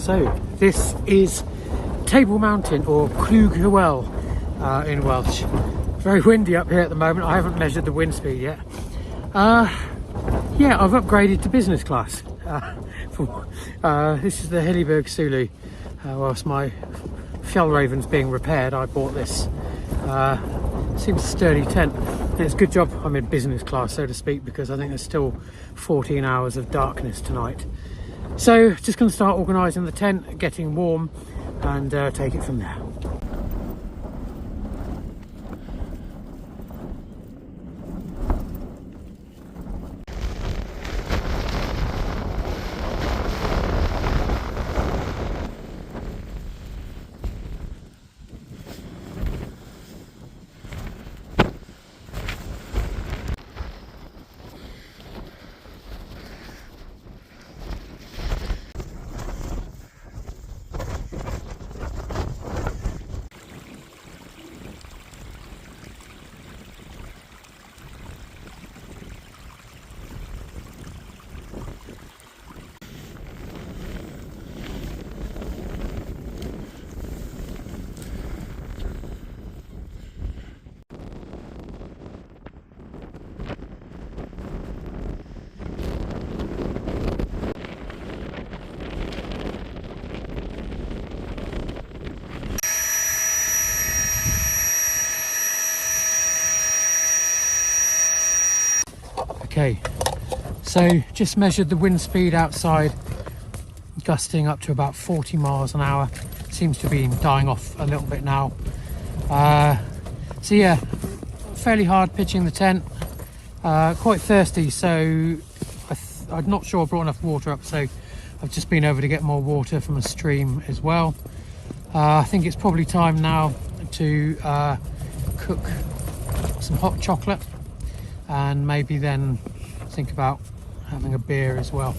So this is Table Mountain, or Clwg in Welsh. Very windy up here at the moment. I haven't measured the wind speed yet. Yeah, I've upgraded to business class. This is the Hilleberg Soulo. Whilst my Fjallraven's being repaired, I bought this. Seems a sturdy tent. And it's a good job I'm in business class, so to speak, because I think there's still 14 hours of darkness tonight. So just going to start organising the tent, getting warm, and take it from there. Okay, so just measured the wind speed outside, gusting up to about 40 miles an hour. Seems to be dying off a little bit now. So yeah, fairly hard pitching the tent. Quite thirsty, so I'm not sure I brought enough water up, so I've just been over to get more water from a stream as well. I think it's probably time now to cook some hot chocolate, and maybe then think about having a beer as well.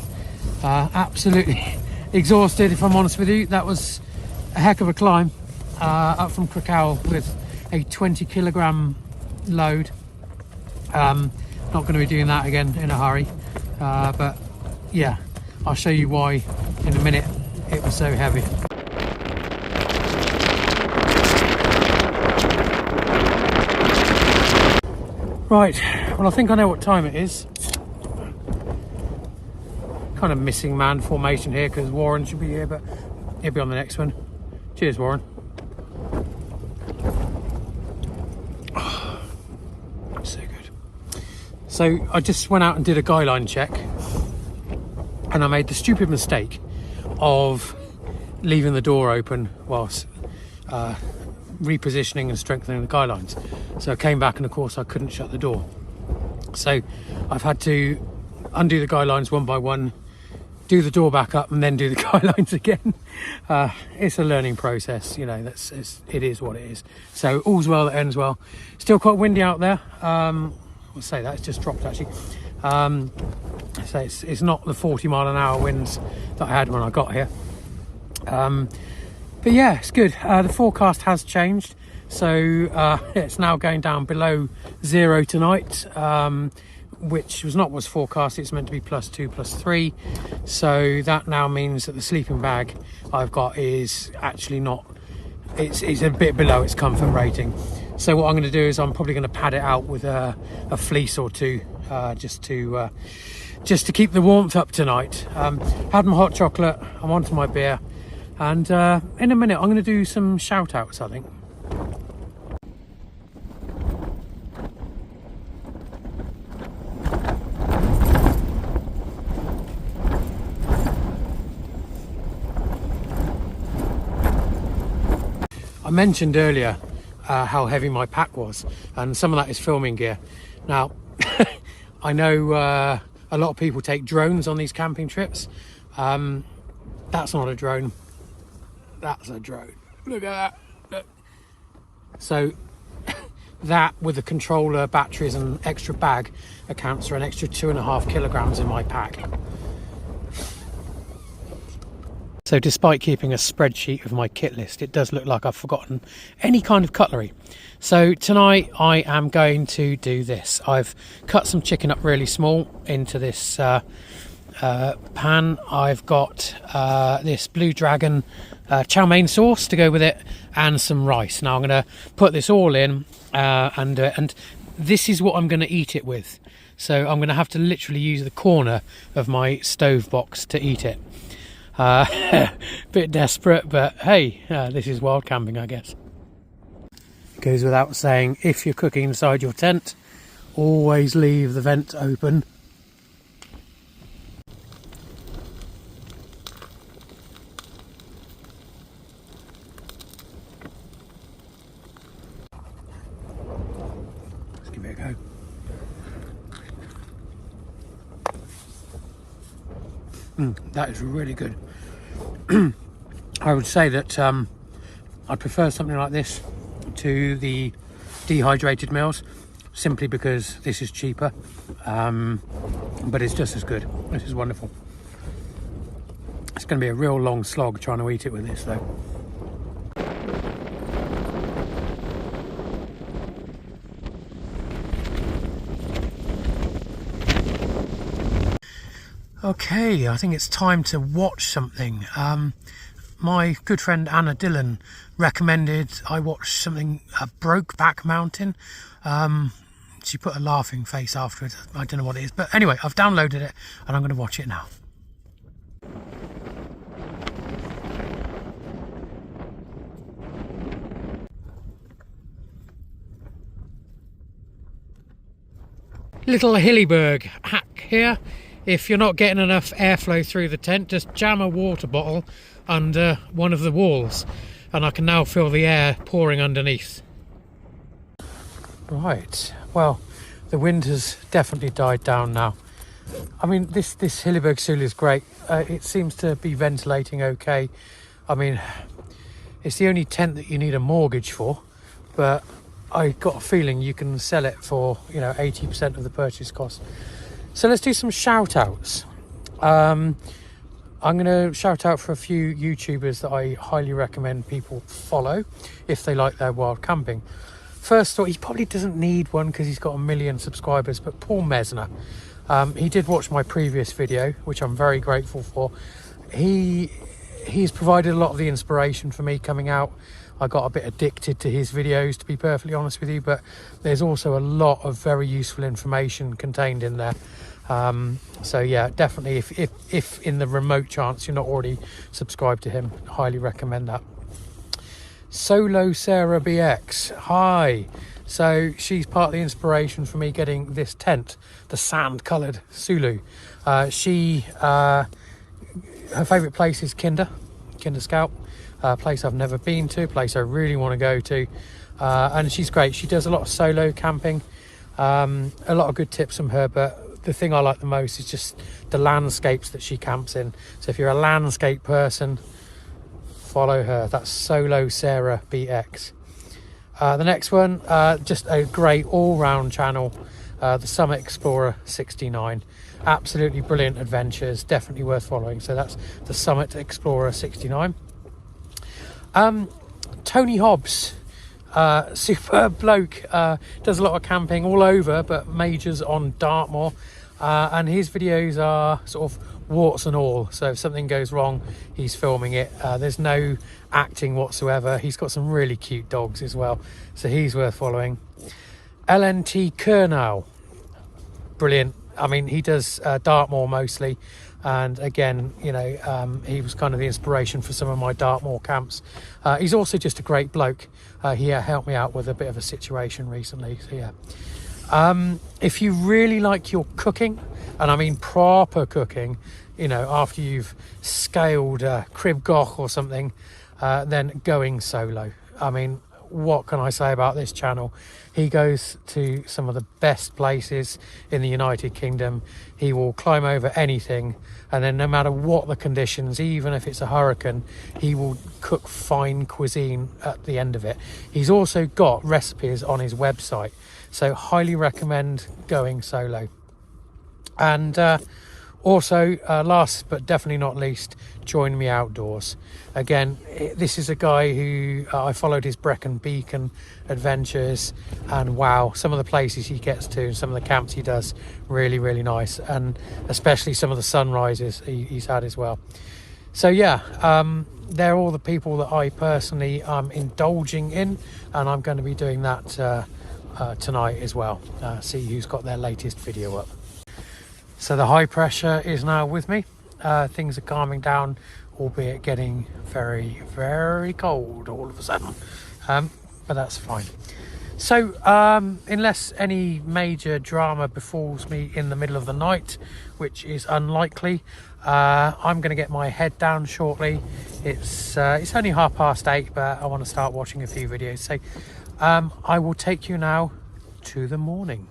Absolutely exhausted, if I'm honest with you. That was a heck of a climb up from Cerrig-Calch with a 20 kilogram load. Not going to be doing that again in a hurry, but yeah, I'll show you why in a minute. It was so heavy. Right, well, I think I know what time it is. Kind of missing man formation here because Warren should be here, but he'll be on the next one. Cheers, Warren. Oh, so good. So I just went out and did a guy line check, and I made the stupid mistake of leaving the door open whilst repositioning and strengthening the guy lines. So I came back, and of course I couldn't shut the door. So I've had to undo the guy lines one by one, do the door back up, and then do the guy lines again. It's a learning process, you know. It is what it is. So all's well that ends well. Still quite windy out there. I'll say that it's just dropped actually. So it's not the 40 mile an hour winds that I had when I got here. But yeah, it's good. The forecast has changed, so it's now going down below 0 tonight, which was not what's forecast. It's meant to be +2, +3. So that now means that the sleeping bag I've got is actually not. It's a bit below its comfort rating. So what I'm going to do is I'm probably going to pad it out with a fleece or two, just to keep the warmth up tonight. Had my hot chocolate. I'm on to my beer. And in a minute, I'm going to do some shout outs, I think. I mentioned earlier how heavy my pack was, and some of that is filming gear. Now, I know a lot of people take drones on these camping trips. That's not a drone. That's a drone. Look at that. Look. So that, with the controller, batteries and extra bag, accounts for an extra 2.5 kilograms in my pack. So despite keeping a spreadsheet of my kit list, it does look like I've forgotten any kind of cutlery. So tonight I am going to do this. I've cut some chicken up really small into this pan, I've got this Blue Dragon chow mein sauce to go with it, and some rice. Now I'm going to put this all in, and this is what I'm going to eat it with. So I'm going to have to literally use the corner of my stove box to eat it. Bit desperate, but hey, this is wild camping, I guess. It goes without saying, if you're cooking inside your tent, always leave the vent open. Let's give it a go. That is really good. I would say that I prefer something like this to the dehydrated meals, simply because this is cheaper, but it's just as good. This is wonderful. It's going to be a real long slog trying to eat it with this though. Okay, I think it's time to watch something. My good friend Anna Dillon recommended I watch something, Brokeback Mountain. She put a laughing face afterwards. I don't know what it is, but anyway, I've downloaded it and I'm going to watch it now. Little Hilleberg hack here. If you're not getting enough airflow through the tent, just jam a water bottle under one of the walls and I can now feel the air pouring underneath. Right, well, the wind has definitely died down now. I mean, this Hilleberg Soulo is great. It seems to be ventilating okay. I mean, it's the only tent that you need a mortgage for, but I got a feeling you can sell it for, 80% of the purchase cost. So let's do some shout outs. I'm going to shout out for a few YouTubers that I highly recommend people follow if they like their wild camping. First thought, he probably doesn't need one because he's got 1 million subscribers, but Paul Mesner. He did watch my previous video, which I'm very grateful for. He's provided a lot of the inspiration for me coming out. I got a bit addicted to his videos, to be perfectly honest with you, but there's also a lot of very useful information contained in there. So yeah, definitely if in the remote chance you're not already subscribed to him, highly recommend that. Solo Sarah BX, hi. So she's part of the inspiration for me getting this tent, the sand coloured Soulo. Her favourite place is Kinder Scout, a place I've never been to, a place I really want to go to, and she's great. She does a lot of solo camping, a lot of good tips from her, but the thing I like the most is just the landscapes that she camps in. So if you're a landscape person, follow her. That's Solo Sarah BX. The next one, just a great all-round channel, the Summit Explorer 69. Absolutely brilliant adventures, definitely worth following. So that's the Summit Explorer 69. Tony Hobbs, superb bloke, does a lot of camping all over, but majors on Dartmoor, and his videos are sort of warts and all. So if something goes wrong, he's filming it. There's no acting whatsoever. He's got some really cute dogs as well, so he's worth following. LNT Kernow, brilliant. I mean, he does Dartmoor mostly, and again, he was kind of the inspiration for some of my Dartmoor camps. He's also just a great bloke. He helped me out with a bit of a situation recently, so yeah. If you really like your cooking, and I mean proper cooking, after you've scaled Crib Goch or something, then going solo. I mean, what can I say about this channel? He goes to some of the best places in the United Kingdom. He will climb over anything, and then no matter what the conditions, even if it's a hurricane, he will cook fine cuisine at the end of it. He's also got recipes on his website, so highly recommend going solo. And Also, last but definitely not least, join me outdoors. Again, this is a guy who I followed his Brecon Beacon adventures, and wow, some of the places he gets to and some of the camps he does, really nice, and especially some of the sunrises he's had as well. So yeah, they're all the people that I personally am indulging in, and I'm going to be doing that tonight as well. See who's got their latest video up. So the high pressure is now with me. Things are calming down, albeit getting very cold all of a sudden, but that's fine. So unless any major drama befalls me in the middle of the night, which is unlikely, I'm going to get my head down shortly. It's only 8:30, but I want to start watching a few videos. So I will take you now to the morning.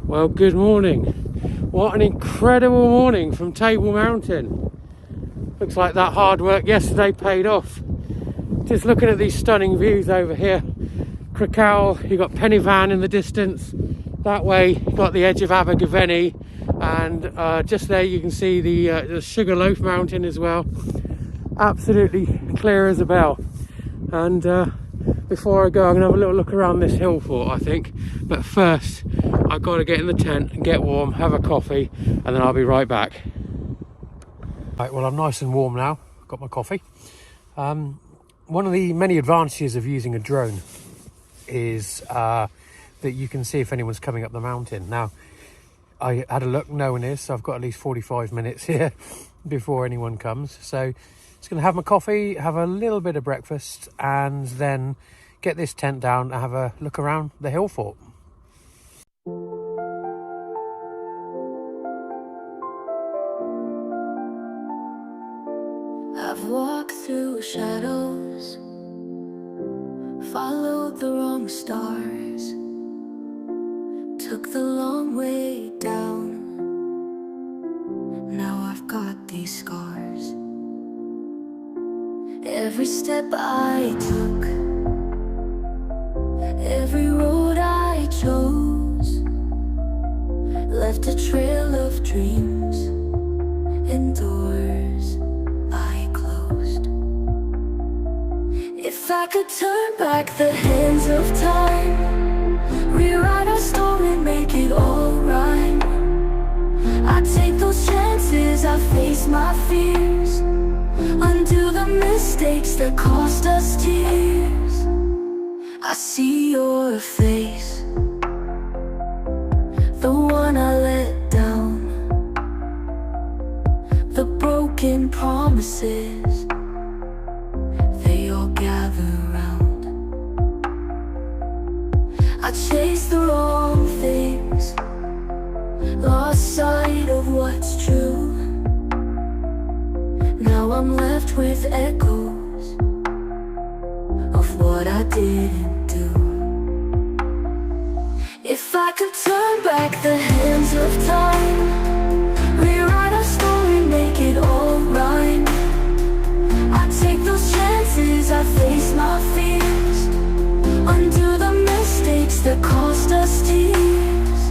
Well, good morning. What an incredible morning from Table Mountain. Looks like that hard work yesterday paid off. Just looking at these stunning views over here. Cerrig-Calch, you've got Pennyvan in the distance. That way you've got the edge of Abergavenny, and just there you can see the Sugarloaf Mountain as well. Absolutely clear as a bell. And before I go, I'm going to have a little look around this Hillfort, I think. But first, I've got to get in the tent and get warm, have a coffee, and then I'll be right back. Right, well, I'm nice and warm now. Got my coffee. One of the many advantages of using a drone is that you can see if anyone's coming up the mountain. Now, I had a look, no one is, so I've got at least 45 minutes here before anyone comes. So just going to have my coffee, have a little bit of breakfast, and then get this tent down and have a look around the Hillfort. I've walked through shadows, followed the wrong stars, took the long way down. Now I've got these scars. Every step I took, every road I chose, left a trail of dreams and doors I closed. If I could turn back the hands of time, rewrite our story, make it all right, I'd take those chances, I'd face my fears, undo the mistakes that cost us tears. I see your face, the one I let down, the broken promises, they all gather round. I chased the wrong things, lost sight of what's true. I'm left with echoes of what I didn't do. If I could turn back the hands of time, rewrite our story, make it all rhyme, I take those chances, I face my fears, undo the mistakes that cost us tears.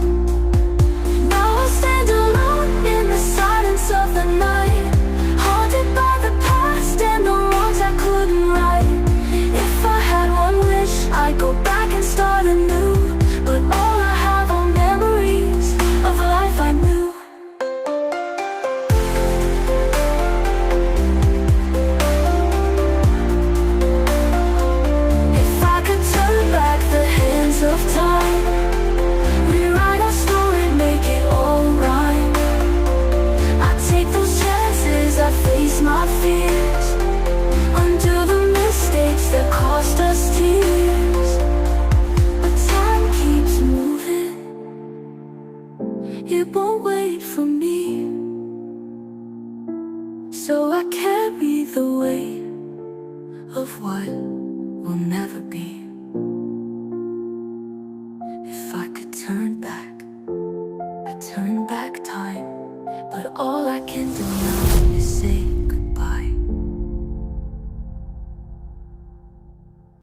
Now I stand alone in the silence of the night, haunted by the past and the wrongs I couldn't right. If I had one wish, I'd go back and start anew, but all I have are memories of life I knew. If I could turn back the hands of time, rewrite our story, make it all rhyme, I take those chances, I face my fears, undo the mistakes that cost us tears. But time keeps moving, it won't wait for me, so I carry the weight of what will never be. If I could turn back, I'd turn back time, but all I can do now is say